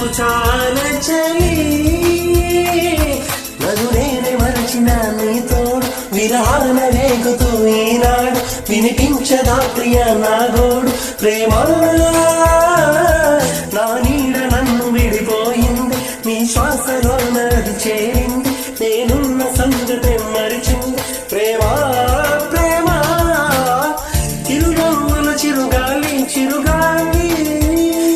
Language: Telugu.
నాకు చాలా చలి నన్ను నేనే మరచిన నీతో విరహాన రేగుతూ ఈనాడు వినిపించదా ప్రియ నా గోడు ప్రేమ